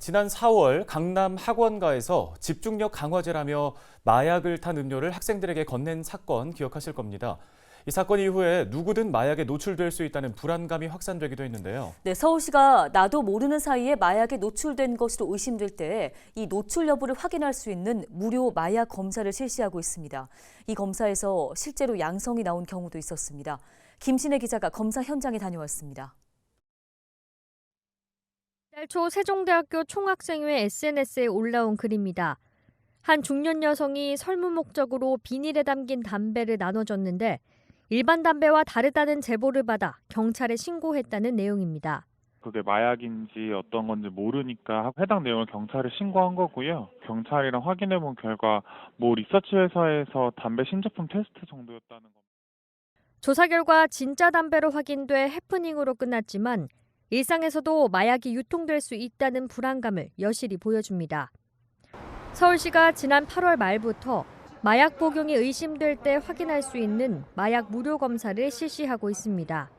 지난 4월 강남 학원가에서 집중력 강화제라며 마약을 탄 음료를 학생들에게 건넨 사건 기억하실 겁니다. 이 사건 이후에 누구든 마약에 노출될 수 있다는 불안감이 확산되기도 했는데요. 네, 서울시가 나도 모르는 사이에 마약에 노출된 것으로 의심될 때 이 노출 여부를 확인할 수 있는 무료 마약 검사를 실시하고 있습니다. 이 검사에서 실제로 양성이 나온 경우도 있었습니다. 김신혜 기자가 검사 현장에 다녀왔습니다. 달 초 세종대학교 총학생회 SNS에 올라온 글입니다. 한 중년 여성이 설문 목적으로 비닐에 담긴 담배를 나눠줬는데 일반 담배와 다르다는 제보를 받아 경찰에 신고했다는 내용입니다. 그게 마약인지 어떤 건지 모르니까 해당 내용을 경찰에 신고한 거고요. 경찰이랑 확인해 본 결과 리서치 회사에서 담배 신제품 테스트 정도였다는 겁니다. 조사 결과 진짜 담배로 확인돼 해프닝으로 끝났지만 일상에서도 마약이 유통될 수 있다는 불안감을 여실히 보여줍니다. 서울시가 지난 8월 말부터 마약 복용이 의심될 때 확인할 수 있는 마약 무료 검사를 실시하고 있습니다.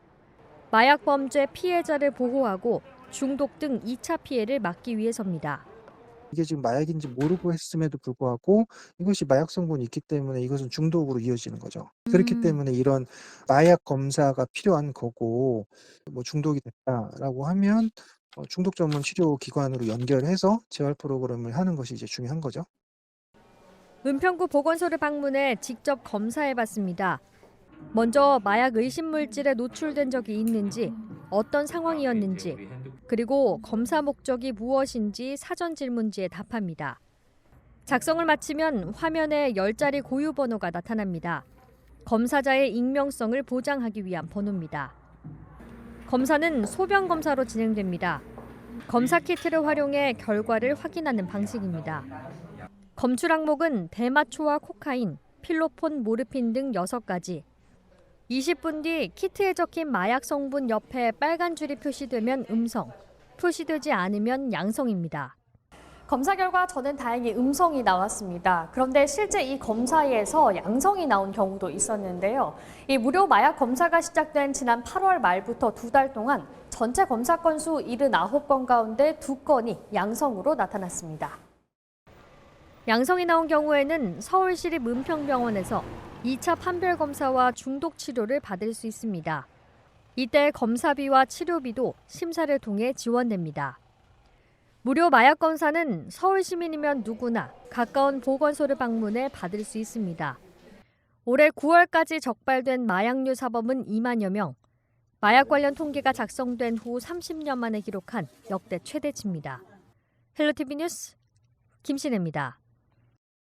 마약 범죄 피해자를 보호하고 중독 등 2차 피해를 막기 위해서입니다. 이게 지금 마약인지 모르고 했음에도 불구하고 이것이 마약 성분이 있기 때문에 이것은 중독으로 이어지는 거죠. 그렇기 때문에 이런 마약 검사가 필요한 거고 중독이 됐다라고 하면 중독 전문 치료 기관으로 연결해서 재활 프로그램을 하는 것이 이제 중요한 거죠. 은평구 보건소를 방문해 직접 검사해봤습니다. 먼저 마약 의심 물질에 노출된 적이 있는지, 어떤 상황이었는지, 그리고 검사 목적이 무엇인지 사전 질문지에 답합니다. 작성을 마치면 화면에 10자리 고유 번호가 나타납니다. 검사자의 익명성을 보장하기 위한 번호입니다. 검사는 소변 검사로 진행됩니다. 검사 키트를 활용해 결과를 확인하는 방식입니다. 검출 항목은 대마초와 코카인, 필로폰, 모르핀 등 6가지. 20분 뒤 키트에 적힌 마약 성분 옆에 빨간 줄이 표시되면 음성, 표시되지 않으면 양성입니다. 검사 결과 저는 다행히 음성이 나왔습니다. 그런데 실제 이 검사에서 양성이 나온 경우도 있었는데요. 이 무료 마약 검사가 시작된 지난 8월 말부터 2달 동안 전체 검사 건수 79건 가운데 2건이 양성으로 나타났습니다. 양성이 나온 경우에는 서울시립 은평병원에서 2차 판별 검사와 중독 치료를 받을 수 있습니다. 이때 검사비와 치료비도 심사를 통해 지원됩니다. 무료 마약 검사는 서울 시민이면 누구나 가까운 보건소를 방문해 받을 수 있습니다. 올해 9월까지 적발된 마약류 사범은 2만여 명. 마약 관련 통계가 작성된 후 30년 만에 기록한 역대 최대치입니다. 헬로티비 뉴스 김신혜입니다.